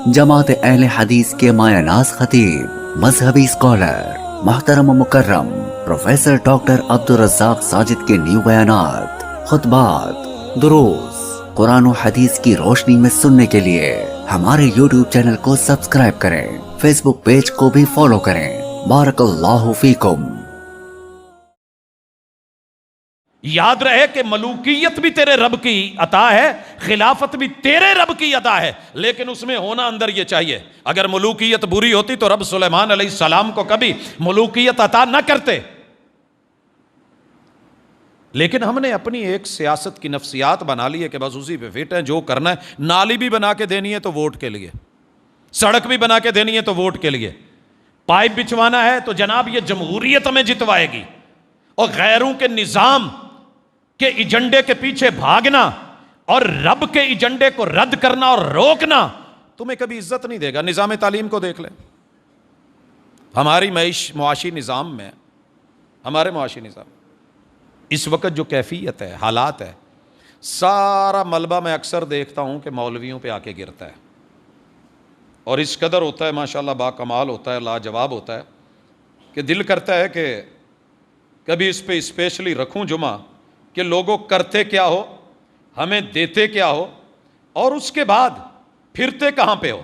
جماعت اہل حدیث کے مایہ ناز خطیب، مذہبی اسکالر، محترم و مکرم پروفیسر ڈاکٹر عبدالرزاق ساجد کے نیو بیانات، خطبات، دروس قرآن و حدیث کی روشنی میں سننے کے لیے ہمارے یوٹیوب چینل کو سبسکرائب کریں، فیس بک پیج کو بھی فالو کریں۔ بارک اللہ فیکم۔ یاد رہے کہ ملوکیت بھی تیرے رب کی عطا ہے، خلافت بھی تیرے رب کی عطا ہے، لیکن اس میں ہونا اندر یہ چاہیے۔ اگر ملوکیت بری ہوتی تو رب سلیمان علیہ السلام کو کبھی ملوکیت عطا نہ کرتے، لیکن ہم نے اپنی ایک سیاست کی نفسیات بنا لی ہے کہ بس اسی پہ فٹ ہیں، جو کرنا ہے۔ نالی بھی بنا کے دینی ہے تو ووٹ کے لیے، سڑک بھی بنا کے دینی ہے تو ووٹ کے لیے، پائپ بچھوانا ہے تو جناب یہ جمہوریت میں جتوائے گی، اور غیروں کے نظام کے ایجنڈے کے پیچھے بھاگنا اور رب کے ایجنڈے کو رد کرنا اور روکنا تمہیں کبھی عزت نہیں دے گا۔ نظام تعلیم کو دیکھ لیں، ہماری معاشی نظام میں، ہمارے معاشی نظام اس وقت جو کیفیت ہے، حالات ہے، سارا ملبہ میں اکثر دیکھتا ہوں کہ مولویوں پہ آ کے گرتا ہے، اور اس قدر ہوتا ہے ماشاءاللہ، با کمال ہوتا ہے، لاجواب ہوتا ہے کہ دل کرتا ہے کہ کبھی اس پہ اسپیشلی رکھوں جمعہ کہ لوگوں کرتے کیا ہو، ہمیں دیتے کیا ہو، اور اس کے بعد پھرتے کہاں پہ ہو۔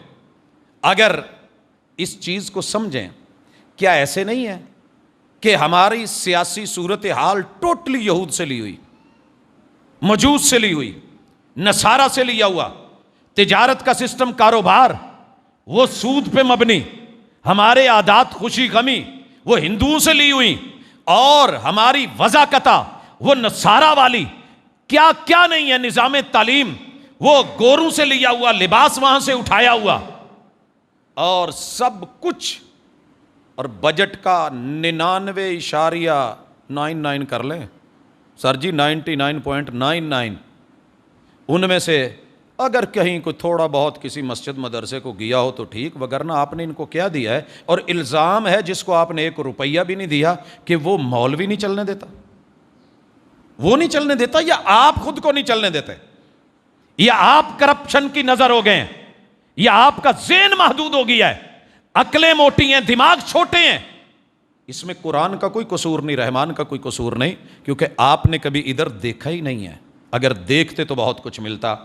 اگر اس چیز کو سمجھیں، کیا ایسے نہیں ہے کہ ہماری سیاسی صورتحال ٹوٹلی یہود سے لی ہوئی، مجوس سے لی ہوئی، نصارہ سے لیا ہوا، تجارت کا سسٹم، کاروبار وہ سود پہ مبنی، ہمارے عادات خوشی غمی وہ ہندوؤں سے لی ہوئی، اور ہماری وضاقتہ وہ نصارہ والی، کیا کیا نہیں ہے، نظام تعلیم وہ گوروں سے لیا ہوا، لباس وہاں سے اٹھایا ہوا، اور سب کچھ، اور بجٹ کا 99.99 کر لیں سر جی، 99.99، ان میں سے اگر کہیں کوئی تھوڑا بہت کسی مسجد مدرسے کو گیا ہو تو ٹھیک، وگرنہ آپ نے ان کو کیا دیا ہے؟ اور الزام ہے جس کو آپ نے 1 روپیہ بھی نہیں دیا کہ وہ مولوی نہیں چلنے دیتا، وہ نہیں چلنے دیتا، یا آپ خود کو نہیں چلنے دیتے، یا آپ کرپشن کی نظر ہو گئے ہیں، یا آپ کا ذہن محدود ہو گیا ہے، عقلیں موٹی ہیں، دماغ چھوٹے ہیں۔ اس میں قرآن کا کوئی قصور نہیں، رحمان کا کوئی قصور نہیں، کیونکہ آپ نے کبھی ادھر دیکھا ہی نہیں ہے، اگر دیکھتے تو بہت کچھ ملتا۔